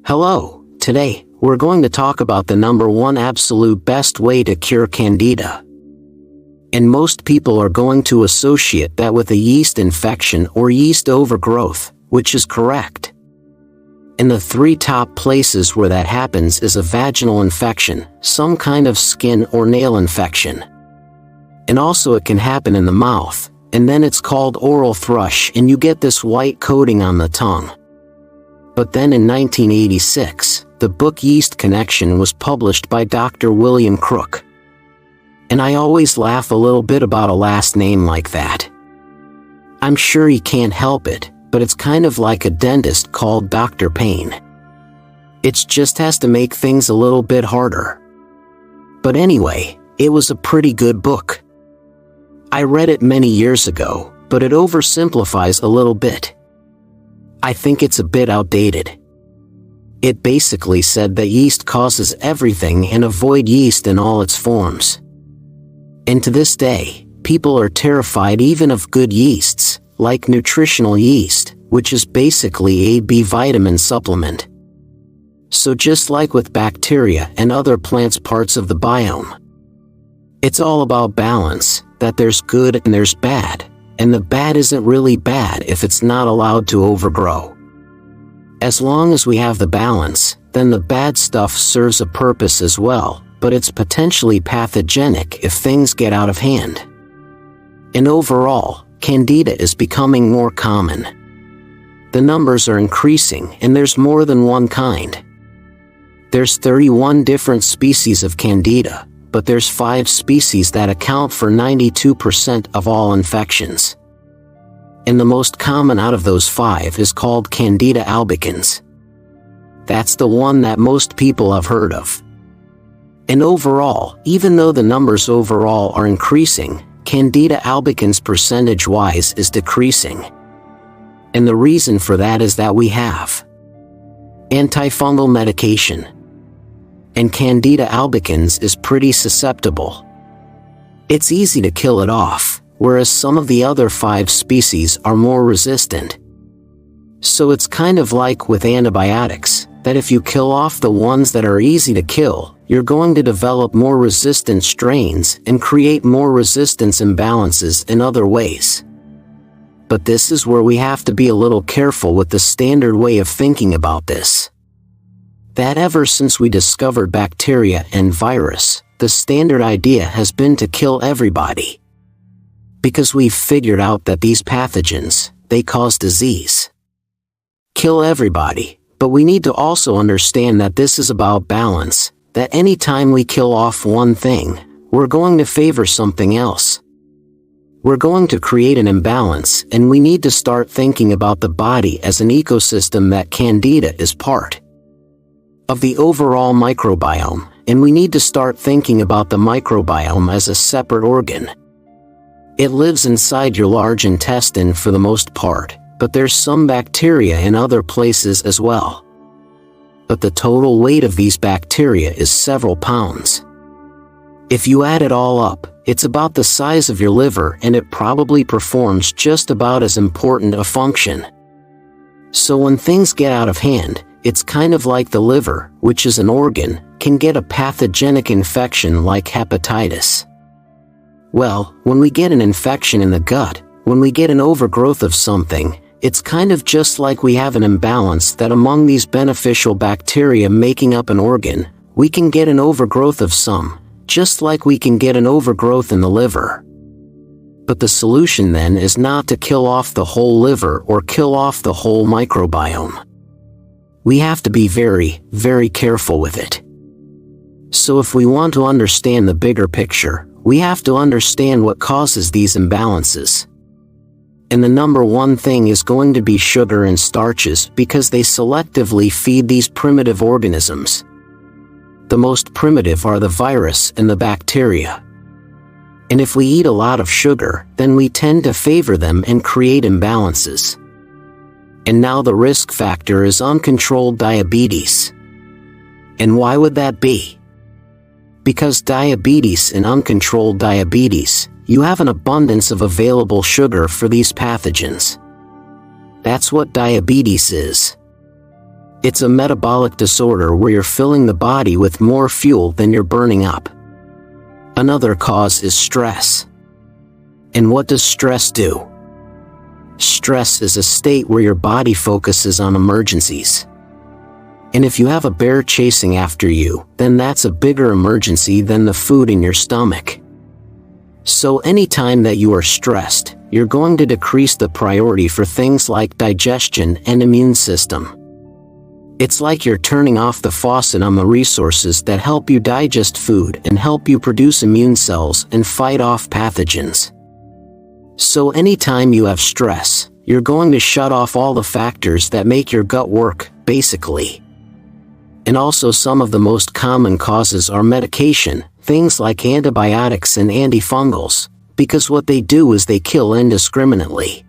Hello, today, we're going to talk about the number one absolute best way to cure Candida. And most people are going to associate that with a yeast infection or yeast overgrowth, which is correct. And the three top places where that happens is a vaginal infection, some kind of skin or nail infection. And also it can happen in the mouth, and then it's called oral thrush and you get this white coating on the tongue. But then in 1986, the book Yeast Connection was published by Dr. William Crook. And I always laugh a little bit about a last name like that. I'm sure he can't help it, but it's kind of like a dentist called Dr. Payne. It just has to make things a little bit harder. But anyway, it was a pretty good book. I read it many years ago, but it oversimplifies a little bit. I think it's a bit outdated. It basically said that yeast causes everything and avoid yeast in all its forms. And to this day, people are terrified even of good yeasts, like nutritional yeast, which is basically a B vitamin supplement. So just like with bacteria and other plants' parts of the biome, it's all about balance, that there's good and there's bad. And the bad isn't really bad if it's not allowed to overgrow. As long as we have the balance, then the bad stuff serves a purpose as well, but it's potentially pathogenic if things get out of hand. And overall, Candida is becoming more common. The numbers are increasing and there's more than one kind. There's 31 different species of Candida, but there's 5 species that account for 92% of all infections. And the most common out of those 5 is called Candida albicans. That's the one that most people have heard of. And overall, even though the numbers overall are increasing, Candida albicans percentage-wise is decreasing. And the reason for that is that we have antifungal medication. And Candida albicans is pretty susceptible. It's easy to kill it off, whereas some of the other 5 species are more resistant. So it's kind of like with antibiotics, that if you kill off the ones that are easy to kill, you're going to develop more resistant strains and create more resistance imbalances in other ways. But this is where we have to be a little careful with the standard way of thinking about this. That ever since we discovered bacteria and virus, the standard idea has been to kill everybody. Because we've figured out that these pathogens, they cause disease. Kill everybody, but we need to also understand that this is about balance, that any time we kill off one thing, we're going to favor something else. We're going to create an imbalance and we need to start thinking about the body as an ecosystem that Candida is part of the overall microbiome, and we need to start thinking about the microbiome as a separate organ. It lives inside your large intestine for the most part, but there's some bacteria in other places as well. But the total weight of these bacteria is several pounds. If you add it all up, it's about the size of your liver and it probably performs just about as important a function. So when things get out of hand, it's kind of like the liver, which is an organ, can get a pathogenic infection like hepatitis. Well, when we get an infection in the gut, when we get an overgrowth of something, it's kind of just like we have an imbalance that among these beneficial bacteria making up an organ, we can get an overgrowth of some, just like we can get an overgrowth in the liver. But the solution then is not to kill off the whole liver or kill off the whole microbiome. We have to be very, very careful with it. So if we want to understand the bigger picture, we have to understand what causes these imbalances. And the number one thing is going to be sugar and starches because they selectively feed these primitive organisms. The most primitive are the virus and the bacteria. And if we eat a lot of sugar, then we tend to favor them and create imbalances. And now the risk factor is uncontrolled diabetes. And why would that be? Because diabetes and uncontrolled diabetes, you have an abundance of available sugar for these pathogens. That's what diabetes is. It's a metabolic disorder where you're filling the body with more fuel than you're burning up. Another cause is stress. And what does stress do? Stress is a state where your body focuses on emergencies. And if you have a bear chasing after you, then that's a bigger emergency than the food in your stomach. So anytime that you are stressed, you're going to decrease the priority for things like digestion and immune system. It's like you're turning off the faucet on the resources that help you digest food and help you produce immune cells and fight off pathogens. So anytime you have stress, you're going to shut off all the factors that make your gut work, basically. And also some of the most common causes are medication, things like antibiotics and antifungals, because what they do is they kill indiscriminately.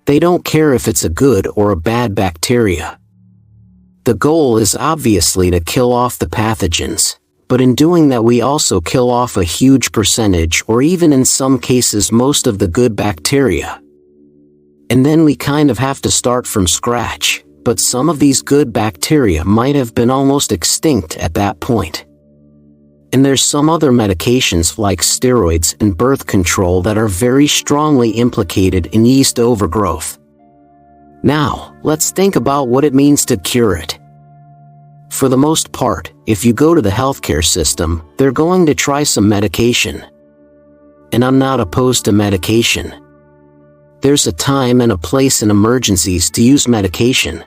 They don't care if it's a good or a bad bacteria. The goal is obviously to kill off the pathogens, but in doing that we also kill off a huge percentage or even in some cases most of the good bacteria. And then we kind of have to start from scratch, but some of these good bacteria might have been almost extinct at that point. And there's some other medications like steroids and birth control that are very strongly implicated in yeast overgrowth. Now, let's think about what it means to cure it. For the most part, if you go to the healthcare system, they're going to try some medication. And I'm not opposed to medication. There's a time and a place in emergencies to use medication.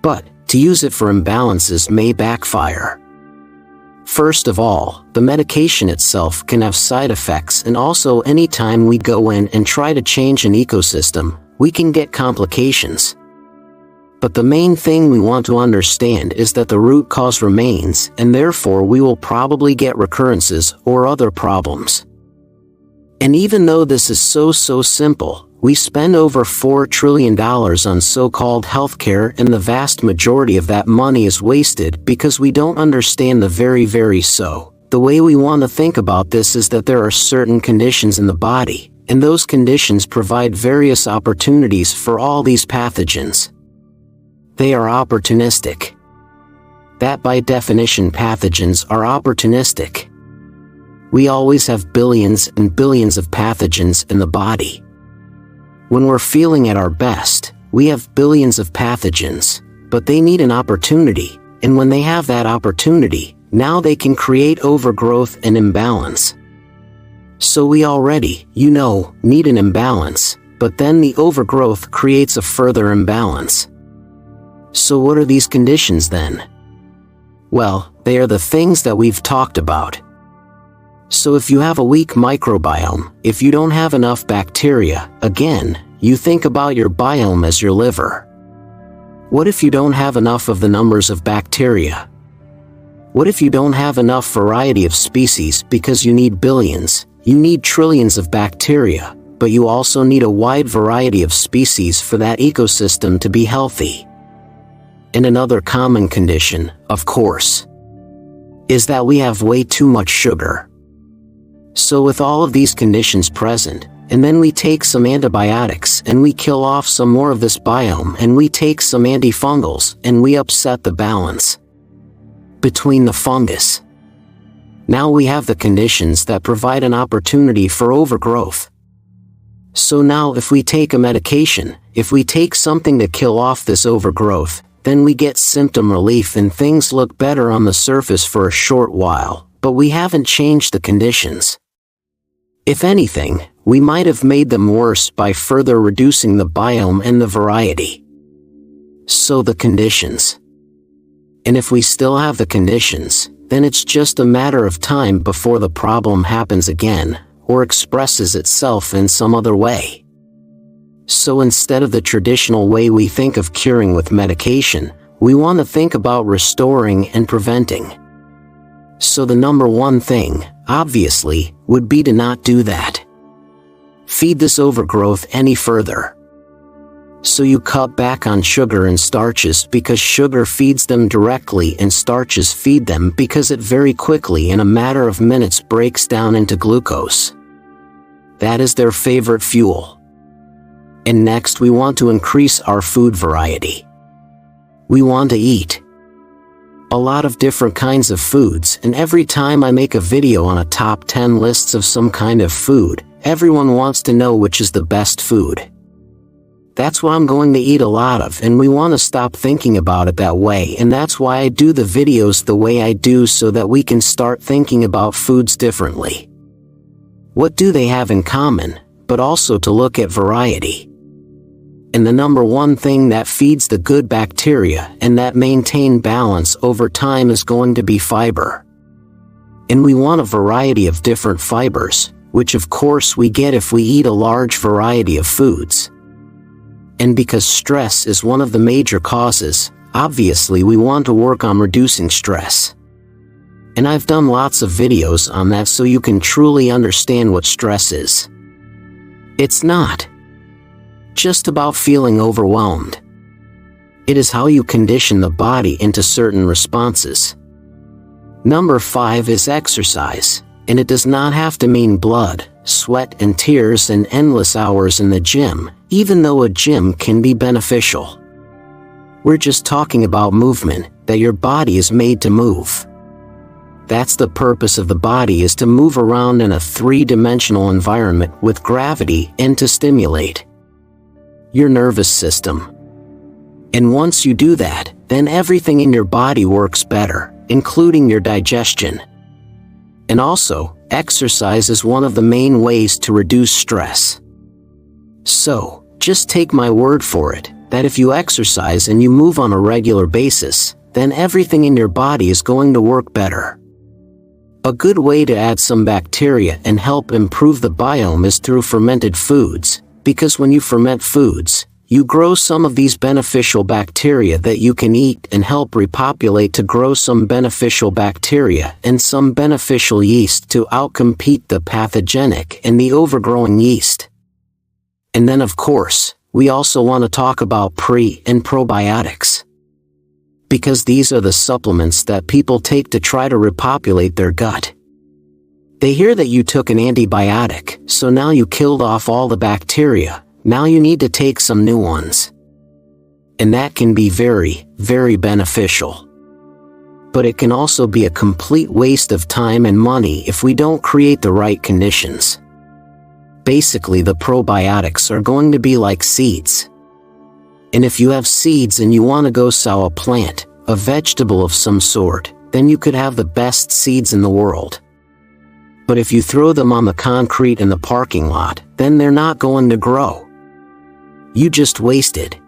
But, to use it for imbalances may backfire. First of all, the medication itself can have side effects, and also anytime we go in and try to change an ecosystem, we can get complications. But the main thing we want to understand is that the root cause remains, and therefore we will probably get recurrences or other problems. And even though this is so simple, we spend over $4 trillion on so-called healthcare, and the vast majority of that money is wasted because we don't understand the very so. The way we want to think about this is that there are certain conditions in the body, and those conditions provide various opportunities for all these pathogens. They are opportunistic. That by definition pathogens are opportunistic. We always have billions and billions of pathogens in the body. When we're feeling at our best, we have billions of pathogens, but they need an opportunity, and when they have that opportunity, now they can create overgrowth and imbalance. So we already, need an imbalance, but then the overgrowth creates a further imbalance. So what are these conditions then? Well, they are the things that we've talked about. So if you have a weak microbiome, if you don't have enough bacteria, again, you think about your biome as your liver. What if you don't have enough of the numbers of bacteria? What if you don't have enough variety of species because you need billions, you need trillions of bacteria, but you also need a wide variety of species for that ecosystem to be healthy? And another common condition, of course, is that we have way too much sugar. So with all of these conditions present, and then we take some antibiotics and we kill off some more of this biome, and we take some antifungals and we upset the balance between the fungus. Now we have the conditions that provide an opportunity for overgrowth. So now if we take a medication, if we take something to kill off this overgrowth, then we get symptom relief and things look better on the surface for a short while, but we haven't changed the conditions. If anything, we might have made them worse by further reducing the biome and the variety. So the conditions. And if we still have the conditions, then it's just a matter of time before the problem happens again, or expresses itself in some other way. So instead of the traditional way we think of curing with medication, we want to think about restoring and preventing. So the number one thing, obviously, would be to not do that. Feed this overgrowth any further. So you cut back on sugar and starches because sugar feeds them directly and starches feed them because it very quickly in a matter of minutes breaks down into glucose. That is their favorite fuel. And next we want to increase our food variety. We want to eat a lot of different kinds of foods, and every time I make a video on a top 10 lists of some kind of food, everyone wants to know which is the best food. That's what I'm going to eat a lot of, and we want to stop thinking about it that way, and that's why I do the videos the way I do, so that we can start thinking about foods differently. What do they have in common, but also to look at variety. And the number one thing that feeds the good bacteria and that maintain balance over time is going to be fiber. And we want a variety of different fibers, which of course we get if we eat a large variety of foods. And because stress is one of the major causes, obviously we want to work on reducing stress. And I've done lots of videos on that so you can truly understand what stress is. It's not just about feeling overwhelmed. It is how you condition the body into certain responses. Number 5 is exercise, and it does not have to mean blood, sweat and tears and endless hours in the gym, even though a gym can be beneficial. We're just talking about movement, that your body is made to move. That's the purpose of the body, is to move around in a three-dimensional environment with gravity and to stimulate your nervous system. And once you do that, then everything in your body works better, including your digestion. And also, exercise is one of the main ways to reduce stress. So, just take my word for it, that if you exercise and you move on a regular basis, then everything in your body is going to work better. A good way to add some bacteria and help improve the biome is through fermented foods, because when you ferment foods, you grow some of these beneficial bacteria that you can eat and help repopulate to grow some beneficial bacteria and some beneficial yeast to outcompete the pathogenic and the overgrowing yeast. And then of course, we also want to talk about pre- and probiotics. Because these are the supplements that people take to try to repopulate their gut. They hear that you took an antibiotic, so now you killed off all the bacteria, now you need to take some new ones. And that can be very, very beneficial. But it can also be a complete waste of time and money if we don't create the right conditions. Basically, the probiotics are going to be like seeds. And if you have seeds and you want to go sow a plant, a vegetable of some sort, then you could have the best seeds in the world. But if you throw them on the concrete in the parking lot, then they're not going to grow. You just wasted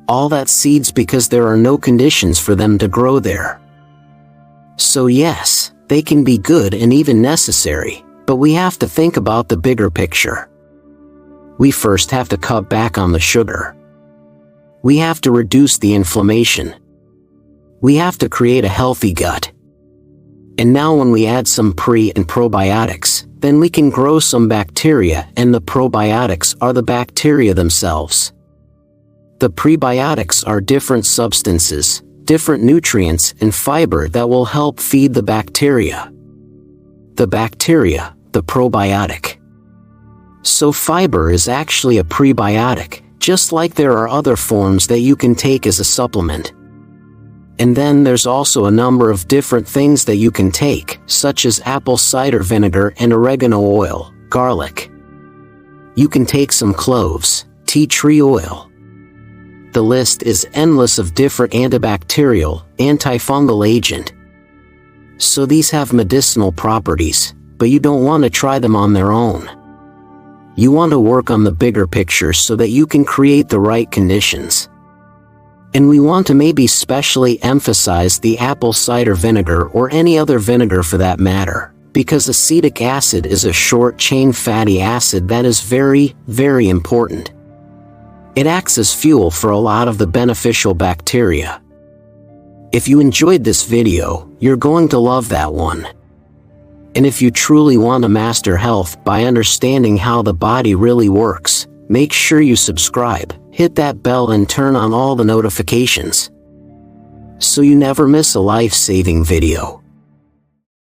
all that seeds because there are no conditions for them to grow there. So yes, they can be good and even necessary, but we have to think about the bigger picture. We first have to cut back on the sugar. We have to reduce the inflammation. We have to create a healthy gut. And now when we add some pre- and probiotics, then we can grow some bacteria, and the probiotics are the bacteria themselves. The prebiotics are different substances, different nutrients and fiber that will help feed the bacteria. The bacteria, the probiotic. So fiber is actually a prebiotic, just like there are other forms that you can take as a supplement. And then there's also a number of different things that you can take, such as apple cider vinegar and oregano oil, garlic. You can take some cloves, tea tree oil. The list is endless of different antibacterial, antifungal agent. So these have medicinal properties, but you don't want to try them on their own. You want to work on the bigger picture so that you can create the right conditions. And we want to maybe specially emphasize the apple cider vinegar or any other vinegar for that matter, because acetic acid is a short-chain fatty acid that is very, very important. It acts as fuel for a lot of the beneficial bacteria. If you enjoyed this video, you're going to love that one. And if you truly want to master health by understanding how the body really works, make sure you subscribe, hit that bell and turn on all the notifications, so you never miss a life-saving video.